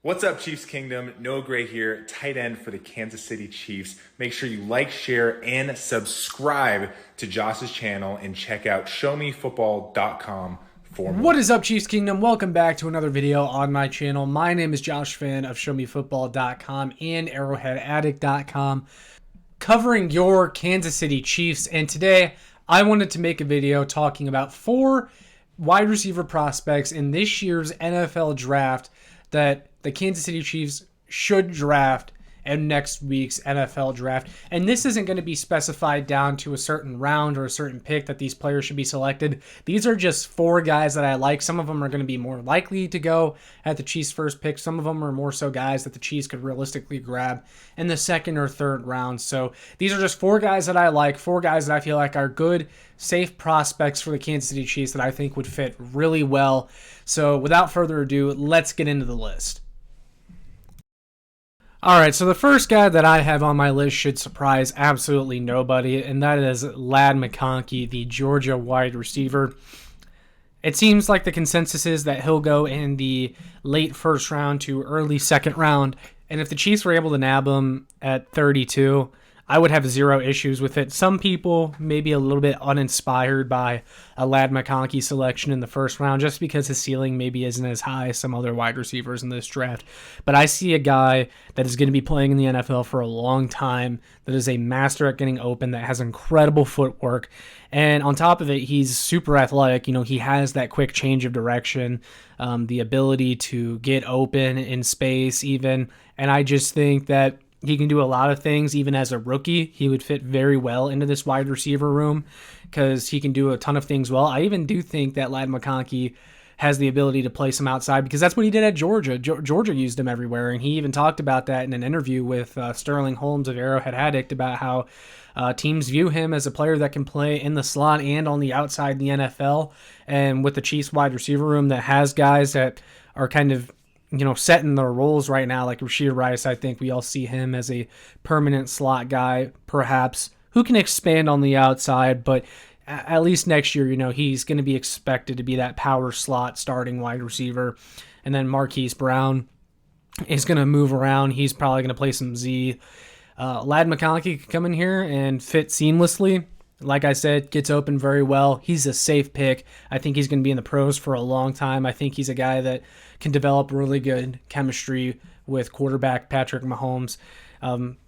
What's up, Chiefs Kingdom? Noah Gray here, tight end for the Kansas City Chiefs. Make sure you like, share, and subscribe to Josh's channel and check out showmefootball.com for more. What is up, Chiefs Kingdom? Welcome back to another video on my channel. My name is Josh Fan of showmefootball.com and arrowheadaddict.com, covering your Kansas City Chiefs. And today, I wanted to make a video talking about 4 wide receiver prospects in this year's NFL draft that the Kansas City Chiefs should draft in next week's NFL draft. And this isn't going to be specified down to a certain round or a certain pick that these players should be selected. These are just 4 guys that I like. Some of them are going to be more likely to go at the Chiefs' first pick. Some of them are more so guys that the Chiefs could realistically grab in the second or third round. So these are just 4 guys that I like, 4 guys that I feel like are good, safe prospects for the Kansas City Chiefs that I think would fit really well. So without further ado, let's get into the list. All right, so the first guy that I have on my list should surprise absolutely nobody, and that is Ladd McConkey, the Georgia wide receiver. It seems like the consensus is that he'll go in the late first round to early second round, and if the Chiefs were able to nab him at 32, I would have 0 issues with it. Some people may be a little bit uninspired by a Ladd McConkey selection in the first round just because his ceiling maybe isn't as high as some other wide receivers in this draft. But I see a guy that is going to be playing in the NFL for a long time, that is a master at getting open, that has incredible footwork. And on top of it, he's super athletic. You know, he has that quick change of direction, the ability to get open in space even. And I just think that he can do a lot of things. Even as a rookie, he would fit very well into this wide receiver room because he can do a ton of things well. I even do think that Ladd McConkey has the ability to place him outside because that's what he did at Georgia. Georgia used him everywhere, and he even talked about that in an interview with Sterling Holmes of Arrowhead Addict about how teams view him as a player that can play in the slot and on the outside in the NFL. And with the Chiefs wide receiver room that has guys that are kind of setting their roles right now, like Rashee Rice, I think we all see him as a permanent slot guy, perhaps, who can expand on the outside, but at least next year, he's going to be expected to be that power slot starting wide receiver. And then Marquise Brown is going to move around. He's probably going to play some Z. Ladd McConkey could come in here and fit seamlessly. Like I said, gets open very well. He's a safe pick. I think he's going to be in the pros for a long time. I think he's a guy that can develop really good chemistry with quarterback Patrick Mahomes.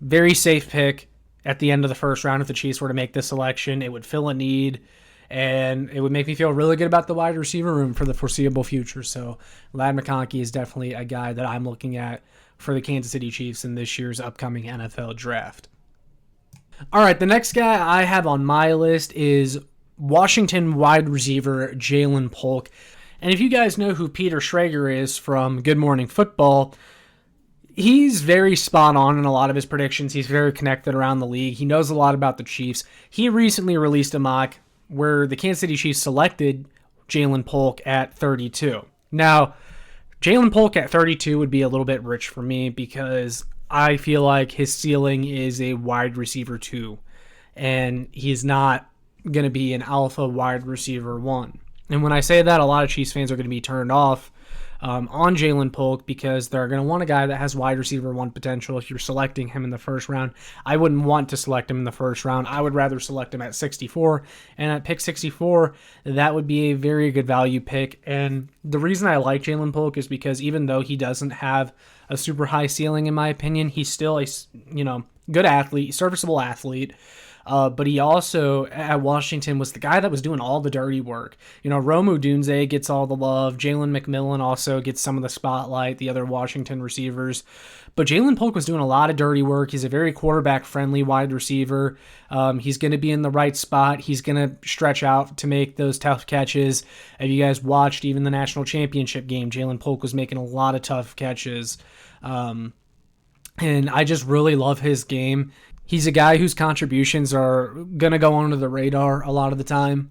Very safe pick at the end of the first round. If the Chiefs were to make this selection, it would fill a need, and it would make me feel really good about the wide receiver room for the foreseeable future. So Ladd McConkey is definitely a guy that I'm looking at for the Kansas City Chiefs in this year's upcoming NFL draft. All right, the next guy I have on my list is Washington wide receiver Ja'Lynn Polk. And if you guys know who Peter Schrager is from Good Morning Football, he's very spot on in a lot of his predictions. He's very connected around the league. He knows a lot about the Chiefs. He recently released a mock where the Kansas City Chiefs selected Ja'Lynn Polk at 32. Now, Ja'Lynn Polk at 32 would be a little bit rich for me because I feel like his ceiling is a wide receiver 2, and he's not going to be an alpha wide receiver 1. And when I say that, a lot of Chiefs fans are going to be turned off on Ja'Lynn Polk because they're going to want a guy that has wide receiver 1 potential if you're selecting him in the first round. I wouldn't want to select him in the first round. I would rather select him at 64. And at pick 64, that would be a very good value pick. And the reason I like Ja'Lynn Polk is because even though he doesn't have a super high ceiling, in my opinion, he's still a good athlete, serviceable athlete. But he also, at Washington, was the guy that was doing all the dirty work. Rome Odunze gets all the love. Jalen McMillan also gets some of the spotlight, the other Washington receivers. But Ja'Lynn Polk was doing a lot of dirty work. He's a very quarterback-friendly wide receiver. He's going to be in the right spot. He's going to stretch out to make those tough catches. If you guys watched even the national championship game, Ja'Lynn Polk was making a lot of tough catches. And I just really love his game. He's a guy whose contributions are going to go under the radar a lot of the time.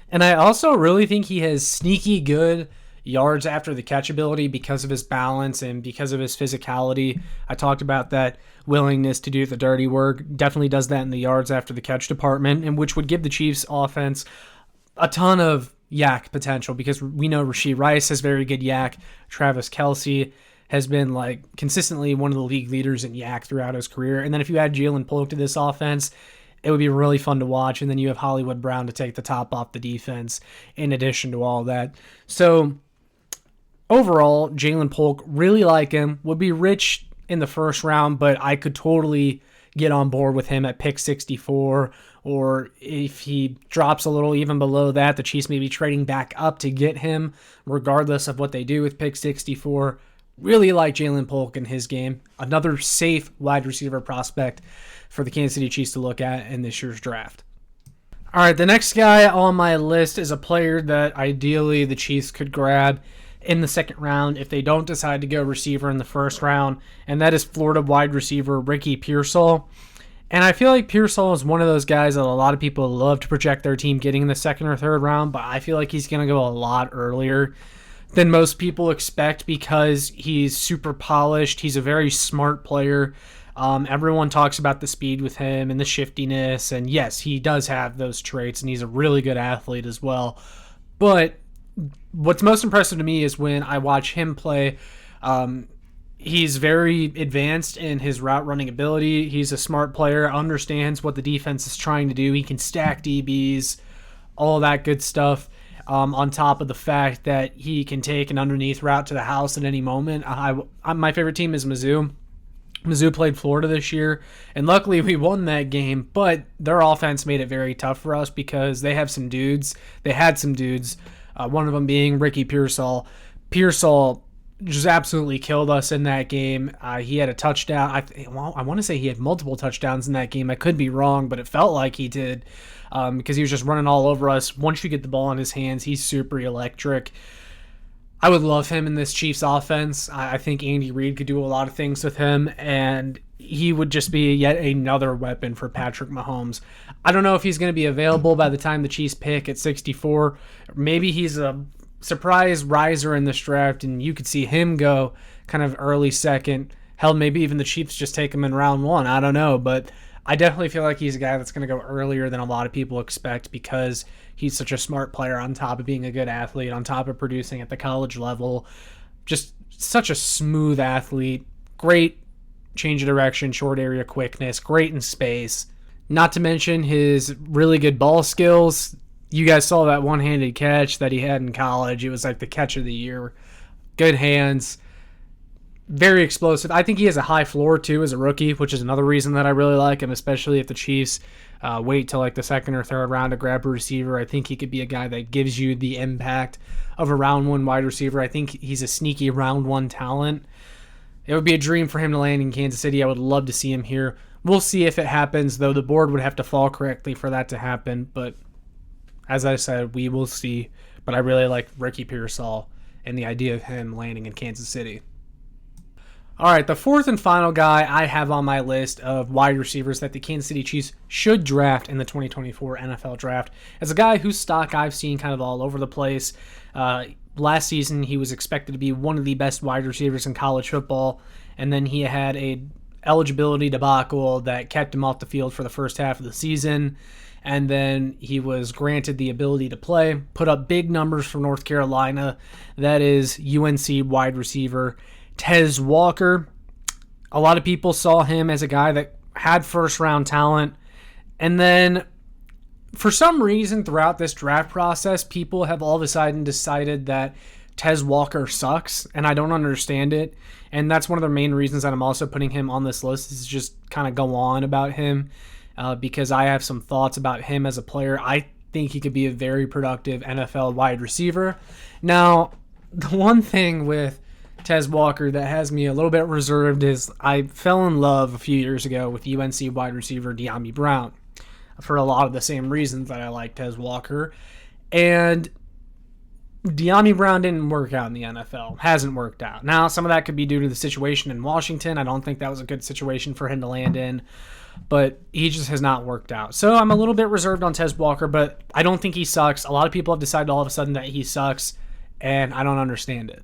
And I also really think he has sneaky good yards after the catch ability because of his balance and because of his physicality. I talked about that willingness to do the dirty work. Definitely does that in the yards after the catch department, and which would give the Chiefs offense a ton of yak potential because we know Rashee Rice has very good yak. Travis Kelce has been like consistently one of the league leaders in yak throughout his career. And then if you add Jalen Polk to this offense, it would be really fun to watch. And then you have Hollywood Brown to take the top off the defense in addition to all that. So overall, Jalen Polk, really like him, would be rich in the first round, but I could totally get on board with him at pick 64, or if he drops a little even below that, the Chiefs may be trading back up to get him, regardless of what they do with pick 64. Really like Jalen Polk in his game. Another safe wide receiver prospect for the Kansas City Chiefs to look at in this year's draft. All right, the next guy on my list is a player that ideally the Chiefs could grab in the second round if they don't decide to go receiver in the first round, and that is Florida wide receiver Ricky Pearsall. And I feel like Pearsall is one of those guys that a lot of people love to project their team getting in the second or third round, but I feel like he's going to go a lot earlier than most people expect because he's super polished. He's a very smart player. Everyone talks about the speed with him and the shiftiness, and yes, he does have those traits, and he's a really good athlete as well. But what's most impressive to me is when I watch him play, he's very advanced in his route running ability. He's a smart player, understands what the defense is trying to do. He can stack DBs, all that good stuff, on top of the fact that he can take an underneath route to the house at any moment. My favorite team is Mizzou. Mizzou played Florida this year, and luckily we won that game, but their offense made it very tough for us because they had some dudes, one of them being Ricky Pearsall. Pearsall just absolutely killed us in that game. He had a touchdown. I want to say he had multiple touchdowns in that game. I could be wrong, but it felt like he did because he was just running all over us. Once you get the ball in his hands, he's super electric. I would love him in this Chiefs offense. I think Andy Reid could do a lot of things with him, and he would just be yet another weapon for Patrick Mahomes. I don't know if he's going to be available by the time the Chiefs pick at 64. Maybe he's a surprise riser in this draft, and you could see him go kind of early second. Hell, maybe even the Chiefs just take him in round one. I don't know, but I definitely feel like he's a guy that's going to go earlier than a lot of people expect because he's such a smart player on top of being a good athlete, on top of producing at the college level. Just such a smooth athlete. Great change of direction, short area quickness, great in space. Not to mention his really good ball skills. You guys saw that one-handed catch that he had in college. It was like the catch of the year. Good hands. Very explosive. I think he has a high floor too as a rookie, which is another reason that I really like him, especially if the Chiefs wait till like the second or third round to grab a receiver. I think he could be a guy that gives you the impact of a round one wide receiver. I think he's a sneaky round one talent. It would be a dream for him to land in Kansas City. I would love to see him here. We'll see if it happens, though the board would have to fall correctly for that to happen. But as I said, we will see. But I really like Ricky Pearsall and the idea of him landing in Kansas City. All right, the fourth and final guy I have on my list of wide receivers that the Kansas City Chiefs should draft in the 2024 NFL Draft is a guy whose stock I've seen kind of all over the place. Last season, he was expected to be one of the best wide receivers in college football, and then he had a eligibility debacle that kept him off the field for the first half of the season, and then he was granted the ability to play, put up big numbers for North Carolina. That is UNC wide receiver Tez Walker. A lot of people saw him as a guy that had first-round talent, and then for some reason throughout this draft process, people have all of a sudden decided that Tez Walker sucks, and I don't understand it. And that's one of the main reasons that I'm also putting him on this list is just kind of go on about him because I have some thoughts about him as a player. I think he could be a very productive NFL wide receiver. Now, the one thing with Tez Walker that has me a little bit reserved is I fell in love a few years ago with UNC wide receiver Dyami Brown for a lot of the same reasons that I like Tez Walker. And Dyami Brown didn't work out in the NFL. Hasn't worked out. Now, some of that could be due to the situation in Washington. I don't think that was a good situation for him to land in, but he just has not worked out. So I'm a little bit reserved on Tez Walker, but I don't think he sucks. A lot of people have decided all of a sudden that he sucks, and I don't understand it.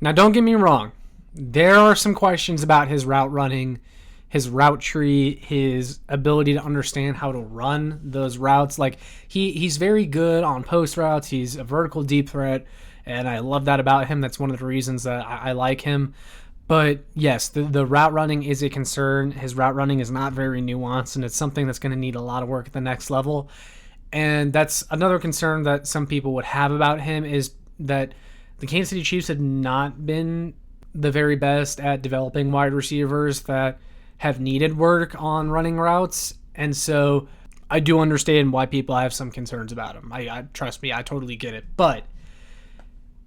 Now, don't get me wrong. There are some questions about his route running, his route tree, his ability to understand how to run those routes. Like he's very good on post routes. He's a vertical deep threat, and I love that about him. That's one of the reasons that I like him. But yes, the route running is a concern. His route running is not very nuanced, and it's something that's going to need a lot of work at the next level. And that's another concern that some people would have about him, is that the Kansas City Chiefs have not been the very best at developing wide receivers that have needed work on running routes. And so I do understand why people have some concerns about him. I trust me, I totally get it. But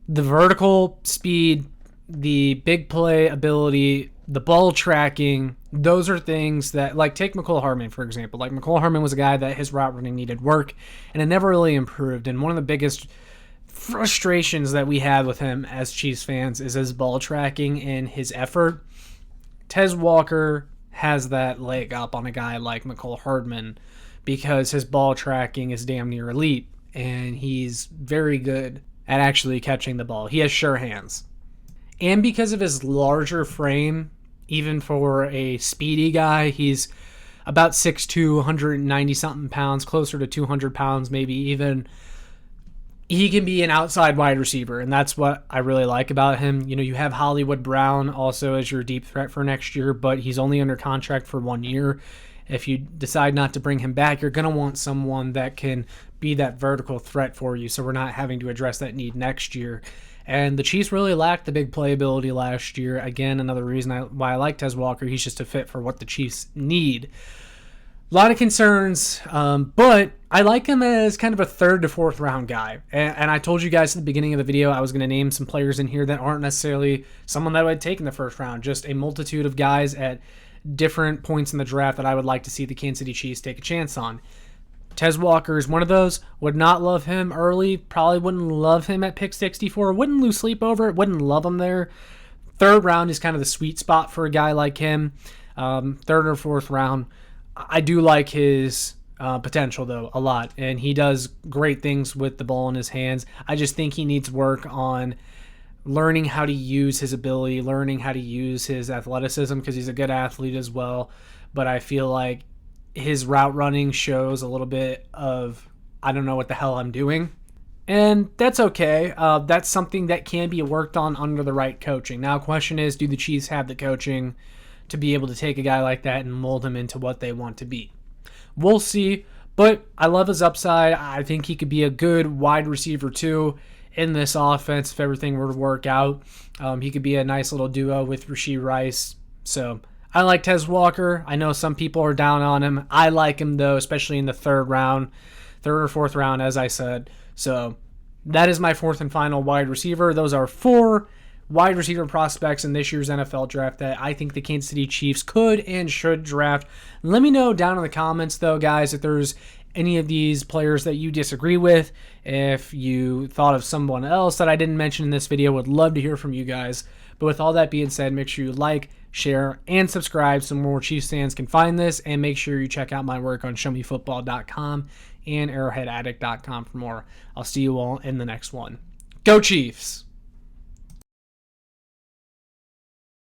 the vertical speed, the big play ability, the ball tracking, those are things that, like, take Mecole Hardman, for example. Like, Mecole Hardman was a guy that his route running needed work, and it never really improved. And one of the biggest frustrations that we had with him as Chiefs fans is his ball tracking and his effort. Tez Walker has that leg up on a guy like Mecole Hardman because his ball tracking is damn near elite, and he's very good at actually catching the ball. He has sure hands. And because of his larger frame, even for a speedy guy, he's about 6'2", 190-something pounds, closer to 200 pounds maybe even. He can be an outside wide receiver, and that's what I really like about him. You know, you have Hollywood Brown also as your deep threat for next year, but he's only under contract for 1 year. If you decide not to bring him back, you're going to want someone that can be that vertical threat for you, so we're not having to address that need next year. And the Chiefs really lacked the big playability last year. Again, another reason why I like Tez Walker. He's just a fit for what the Chiefs need. A lot of concerns, but I like him as kind of a third to fourth round guy. And I told you guys at the beginning of the video I was going to name some players in here that aren't necessarily someone that I would take in the first round. Just a multitude of guys at different points in the draft that I would like to see the Kansas City Chiefs take a chance on. Tez Walker is one of those. Would not love him early. Probably wouldn't love him at pick 64. Wouldn't lose sleep over it. Wouldn't love him there. Third round is kind of the sweet spot for a guy like him. Third or fourth round. I do like his potential, though, a lot. And he does great things with the ball in his hands. I just think he needs work on learning how to use his ability, learning how to use his athleticism, because he's a good athlete as well. But I feel like his route running shows a little bit of, I don't know what the hell I'm doing. And that's okay. That's something that can be worked on under the right coaching. Now, the question is, do the Chiefs have the coaching to be able to take a guy like that and mold him into what they want to be? We'll see. But I love his upside. I think he could be a good wide receiver too in this offense if everything were to work out. He could be a nice little duo with Rashee Rice. So I like Tez Walker. I know some people are down on him. I like him, though, especially in the third or fourth round, as I said. So that is my fourth and final wide receiver. Those are 4 wide receiver prospects in this year's NFL draft that I think the Kansas City Chiefs could and should draft. Let me know down in the comments, though, guys, if there's any of these players that you disagree with. If you thought of someone else that I didn't mention in this video, would love to hear from you guys. But with all that being said, make sure you like, share, and subscribe so more Chiefs fans can find this. And make sure you check out my work on ShowMeFootball.com and ArrowheadAddict.com for more. I'll see you all in the next one. Go Chiefs!